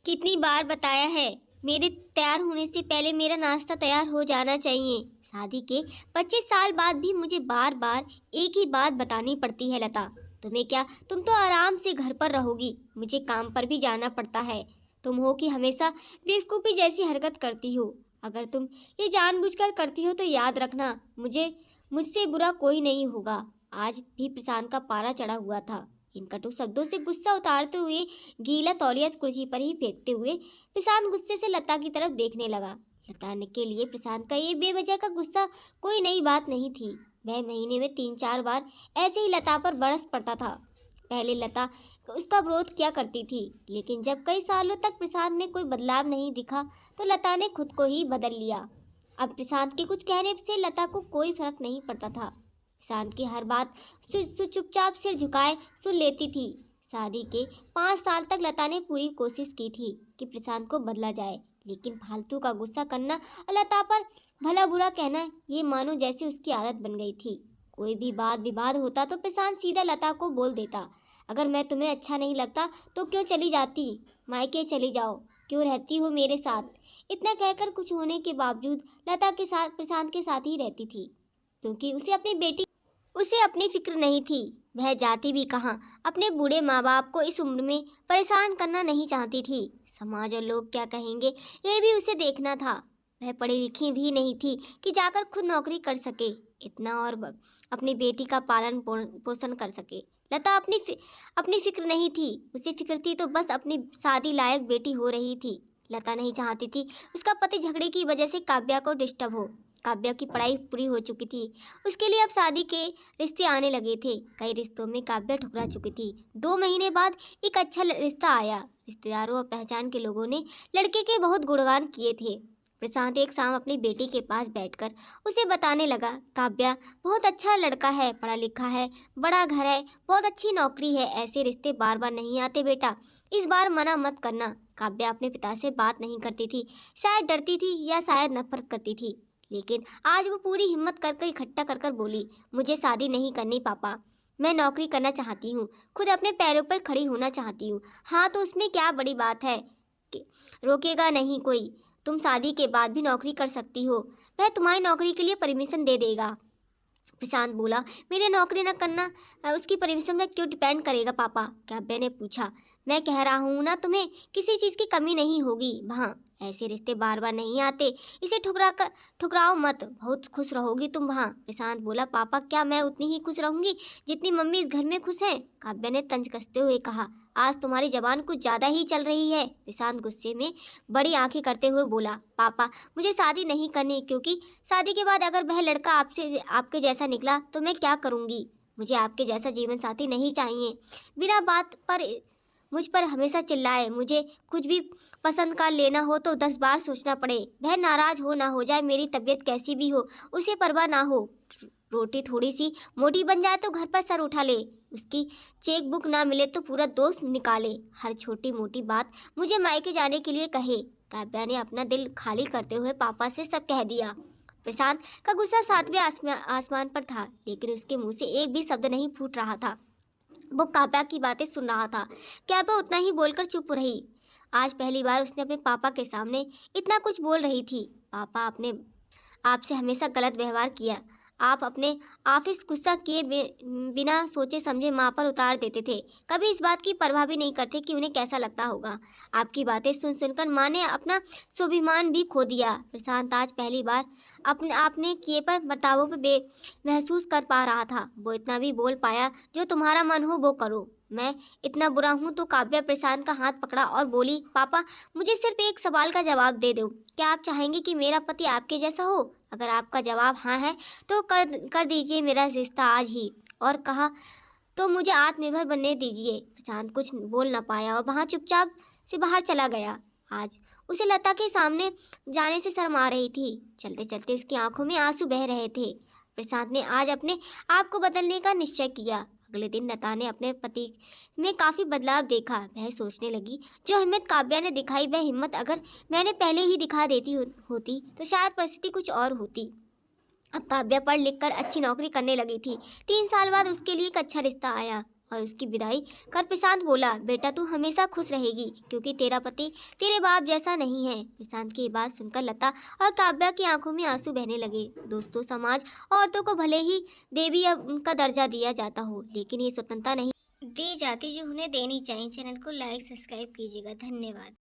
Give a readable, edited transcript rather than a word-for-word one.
कितनी बार बताया है, मेरे तैयार होने से पहले मेरा नाश्ता तैयार हो जाना चाहिए। शादी के 25 साल बाद भी मुझे बार बार एक ही बात बतानी पड़ती है। लता, तुम्हें क्या, तुम तो आराम से घर पर रहोगी, मुझे काम पर भी जाना पड़ता है। तुम हो कि हमेशा बेवकूफ़ी जैसी हरकत करती हो। अगर तुम ये जानबूझकर करती हो तो याद रखना, मुझसे बुरा कोई नहीं होगा। आज भी प्रशांत का पारा चढ़ा हुआ था। इन कटु शब्दों से गुस्सा उतारते हुए, गीला तौलिया कुर्सी पर ही फेंकते हुए, प्रशांत गुस्से से लता की तरफ देखने लगा। लता के लिए प्रशांत का ये बेवजह का गुस्सा कोई नई बात नहीं थी। वह महीने में 3-4 बार ऐसे ही लता पर बरस पड़ता था। पहले लता उसका विरोध किया करती थी, लेकिन जब कई सालों तक प्रशांत में कोई बदलाव नहीं दिखा तो लता ने खुद को ही बदल लिया। अब प्रशांत के कुछ कहने से लता को कोई फर्क नहीं पड़ता था। प्रशांत की हर बात चुपचाप सिर झुकाए सुन लेती थी। शादी के 5 साल तक लता ने पूरी कोशिश की थी कि प्रशांत को बदला जाए, लेकिन फालतू का गुस्सा करना और लता पर भला बुरा कहना, ये मानो जैसे उसकी आदत बन गई थी। कोई भी बात विवाद होता तो प्रशांत सीधा लता को बोल देता, अगर मैं तुम्हें अच्छा नहीं लगता तो क्यों चली जाती, मायके चली जाओ, क्यों रहती हो मेरे साथ। इतना कहकर कुछ होने के बावजूद लता के साथ प्रशांत के साथ ही रहती थी, क्योंकि उसे अपनी फिक्र नहीं थी। वह जाती भी कहाँ, अपने बूढ़े माँ बाप को इस उम्र में परेशान करना नहीं चाहती थी। समाज और लोग क्या कहेंगे, ये भी उसे देखना था। वह पढ़ी लिखी भी नहीं थी कि जाकर खुद नौकरी कर सके, इतना और अपनी बेटी का पालन पोषण कर सके। लता अपनी फिक्र नहीं थी, उसे फिक्र थी तो बस अपनी शादी लायक बेटी हो रही थी। लता नहीं चाहती थी उसका पति झगड़े की वजह से काव्या को डिस्टर्ब हो। काव्या की पढ़ाई पूरी हो चुकी थी, उसके लिए अब शादी के रिश्ते आने लगे थे। कई रिश्तों में काव्या ठुकरा चुकी थी। 2 महीने बाद एक अच्छा रिश्ता आया। रिश्तेदारों और पहचान के लोगों ने लड़के के बहुत गुणगान किए थे। प्रशांत एक शाम अपनी बेटी के पास बैठकर उसे बताने लगा, काव्या बहुत अच्छा लड़का है, पढ़ा लिखा है, बड़ा घर है, बहुत अच्छी नौकरी है, ऐसे रिश्ते बार बार नहीं आते बेटा, इस बार मना मत करना। काव्या अपने पिता से बात नहीं करती थी, शायद डरती थी या शायद नफरत करती थी, लेकिन आज वो पूरी हिम्मत करके इकट्ठा कर कर बोली, मुझे शादी नहीं करनी पापा, मैं नौकरी करना चाहती हूँ, खुद अपने पैरों पर खड़ी होना चाहती हूँ। हाँ तो उसमें क्या बड़ी बात है, रोकेगा नहीं कोई, तुम शादी के बाद भी नौकरी कर सकती हो, वह तुम्हारी नौकरी के लिए परमिशन दे देगा। प्रशांत बोला, मेरे नौकरी न करना उसकी परमिशन में क्यों डिपेंड करेगा पापा, काव्या ने पूछा। मैं कह रहा हूँ ना, तुम्हें किसी चीज़ की कमी नहीं होगी वहाँ, ऐसे रिश्ते बार बार नहीं आते, इसे ठुकराओ मत, बहुत खुश रहोगी तुम वहाँ। प्रशांत बोला, पापा क्या मैं उतनी ही खुश रहूंगी जितनी मम्मी इस घर में खुश हैं? काव्या ने तंज कसते हुए कहा, आज तुम्हारी जबान कुछ ज़्यादा ही चल रही है। प्रशांत गुस्से में बड़ी आंखें करते हुए बोला, पापा मुझे शादी नहीं करनी, क्योंकि शादी के बाद अगर वह लड़का आपके जैसा निकला तो मैं क्या करूँगी, मुझे आपके जैसा जीवन साथी नहीं चाहिए, बिना बात पर मुझ पर हमेशा चिल्लाए, मुझे कुछ भी पसंद का लेना हो तो 10 बार सोचना पड़े, वह नाराज हो ना हो जाए, मेरी तबीयत कैसी भी हो उसे परवाह ना हो, रोटी थोड़ी सी मोटी बन जाए तो घर पर सर उठा ले, उसकी चेक बुक ना मिले तो पूरा दोस्त निकाले, हर छोटी मोटी बात मुझे मायके जाने के लिए कहे। काव्या ने अपना दिल खाली करते हुए पापा से सब कह दिया। प्रशांत का गुस्सा 7वें आसमान पर था, लेकिन उसके मुंह से एक भी शब्द नहीं फूट रहा था। वो काव्या की बातें सुन रहा था। काव्या उतना ही बोलकर चुप रही। आज पहली बार उसने अपने पापा के सामने इतना कुछ बोल रही थी। पापा अपने आपसे हमेशा गलत व्यवहार किया, आप अपने ऑफिस गुस्सा किए बिना सोचे समझे माँ पर उतार देते थे, कभी इस बात की परवाह भी नहीं करते कि उन्हें कैसा लगता होगा। आपकी बातें सुन सुनकर माँ ने अपना स्वाभिमान भी खो दिया। प्रशांत आज पहली बार आपने किए पर बर्तावों पे महसूस कर पा रहा था। वो इतना भी बोल पाया, जो तुम्हारा मन हो वो करो, मैं इतना बुरा हूँ तो? काव्या प्रशांत का हाथ पकड़ा और बोली, पापा मुझे सिर्फ एक सवाल का जवाब दे दो, क्या आप चाहेंगे कि मेरा पति आपके जैसा हो? अगर आपका जवाब हाँ है तो कर दीजिए मेरा रिश्ता आज ही, और कहा तो मुझे आत्मनिर्भर बनने दीजिए। प्रशांत कुछ बोल ना पाया और वहाँ चुपचाप से बाहर चला गया। आज उसे लता के सामने जाने से शर्म आ रही थी। चलते चलते उसकी आंखों में आंसू बह रहे थे। प्रशांत ने आज अपने आप को बदलने का निश्चय किया। अगले दिन लता ने अपने पति में काफ़ी बदलाव देखा। वह सोचने लगी, जो हिम्मत काव्या ने दिखाई वह हिम्मत अगर मैंने पहले ही दिखा देती होती तो शायद परिस्थिति कुछ और होती। अब काव्या पढ़ लिख कर अच्छी नौकरी करने लगी थी। 3 साल बाद उसके लिए एक अच्छा रिश्ता आया और उसकी विदाई कर प्रशांत बोला, बेटा तू हमेशा खुश रहेगी क्योंकि तेरा पति तेरे बाप जैसा नहीं है। प्रशांत की बात सुनकर लता और काव्या की आंखों में आंसू बहने लगे। दोस्तों, समाज औरतों को भले ही देवी का दर्जा दिया जाता हो, लेकिन ये स्वतंत्रता नहीं दी जाती जो उन्हें देनी चाहिए। चैनल को लाइक सब्सक्राइब कीजिएगा। धन्यवाद।